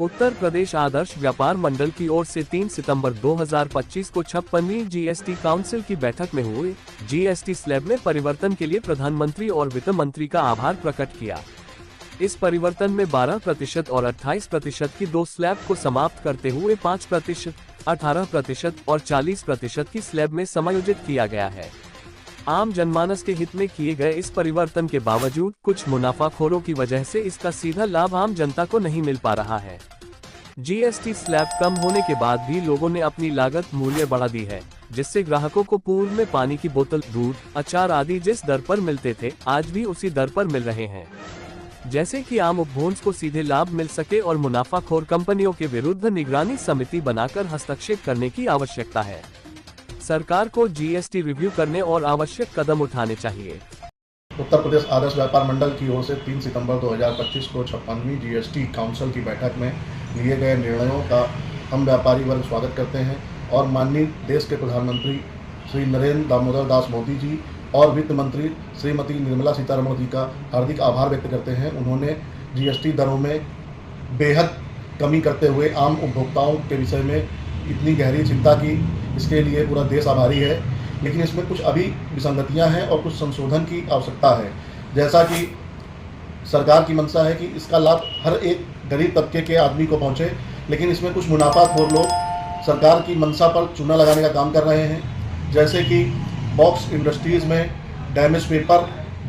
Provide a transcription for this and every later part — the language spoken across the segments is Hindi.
उत्तर प्रदेश आदर्श व्यापार मंडल की ओर से 3 सितंबर 2025 को 56वीं जीएसटी काउंसिल की बैठक में हुए जीएसटी स्लैब में परिवर्तन के लिए प्रधानमंत्री और वित्त मंत्री का आभार प्रकट किया। इस परिवर्तन में 12% और 28% की दो स्लैब को समाप्त करते हुए 5%, 18% और 40% की स्लैब में समायोजित किया गया है। आम जनमानस के हित में किए गए इस परिवर्तन के बावजूद कुछ मुनाफाखोरों की वजह से इसका सीधा लाभ आम जनता को नहीं मिल पा रहा है। जीएसटी स्लैब कम होने के बाद भी लोगों ने अपनी लागत मूल्य बढ़ा दी है, जिससे ग्राहकों को पूर्व में पानी की बोतल, दूध, अचार आदि जिस दर पर मिलते थे, आज भी उसी दर पर मिल रहे हैं। जैसे कि आम उपभोक्ता को सीधे लाभ मिल सके और मुनाफाखोर कंपनियों के विरुद्ध निगरानी समिति बनाकर हस्तक्षेप करने की आवश्यकता है। सरकार को जीएसटी रिव्यू करने और आवश्यक कदम उठाने चाहिए। उत्तर प्रदेश आदर्श व्यापार मंडल की ओर से 3 सितंबर 2025 को 56वीं जीएसटी काउंसिल की बैठक में लिए गए निर्णयों का हम व्यापारी वर्ग स्वागत करते हैं और माननीय देश के प्रधानमंत्री श्री नरेंद्र दामोदर दास मोदी जी और वित्त मंत्री श्रीमती निर्मला सीतारमण जी का हार्दिक आभार व्यक्त करते हैं। उन्होंने जीएसटी दरों में बेहद कमी करते हुए आम उपभोक्ताओं के विषय में इतनी गहरी चिंता की, इसके लिए पूरा देश आभारी है। लेकिन इसमें कुछ अभी विसंगतियां हैं और कुछ संशोधन की आवश्यकता है। जैसा कि सरकार की मंशा है कि इसका लाभ हर एक गरीब तबके के आदमी को पहुंचे, लेकिन इसमें कुछ मुनाफाखोर लोग सरकार की मंशा पर चूना लगाने का काम कर रहे हैं। जैसे कि बॉक्स इंडस्ट्रीज़ में डैमेज पेपर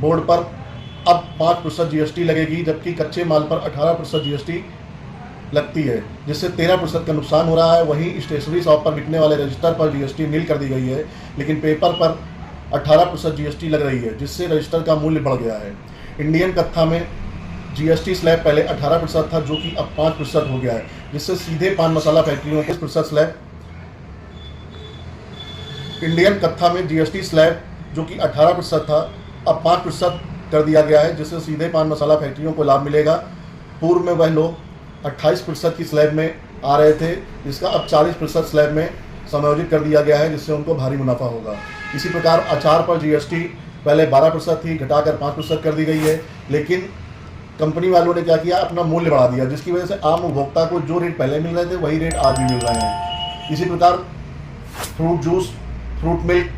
बोर्ड पर अब 5% जीएसटी लगेगी, जबकि कच्चे माल पर 18% जीएसटी लगती है, जिससे 13% का नुकसान हो रहा है। वहीं स्टेशनरी शॉप पर बिकने वाले रजिस्टर पर जीएसटी नील कर दी गई है, लेकिन पेपर पर 18% जीएसटी लग रही है, जिससे रजिस्टर का मूल्य बढ़ गया है। इंडियन कत्था में जीएसटी स्लैब पहले 18% था, जो कि अब 5% हो गया है, जिससे सीधे पान मसाला फैक्ट्रियों के 10% स्लैब इंडियन कत्था में जीएसटी स्लैब जो कि 18% था, अब 5% कर दिया गया है, जिससे सीधे पान मसाला फैक्ट्रियों को लाभ मिलेगा। पूर्व में वह लोग 28% की स्लैब में आ रहे थे, जिसका अब 40% स्लैब में समायोजित कर दिया गया है, जिससे उनको भारी मुनाफा होगा। इसी प्रकार अचार पर जीएसटी पहले 12% थी, घटाकर 5% कर दी गई है, लेकिन कंपनी वालों ने क्या किया, अपना मूल्य बढ़ा दिया, जिसकी वजह से आम उपभोक्ता को जो रेट पहले मिल रहे थे वही रेट आज भी मिल रहे हैं। इसी प्रकार फ्रूट जूस, फ्रूट मिल्क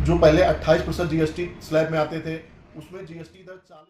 जो पहले 28% जीएसटी स्लैब में आते थे, उसमें जीएसटी दर 40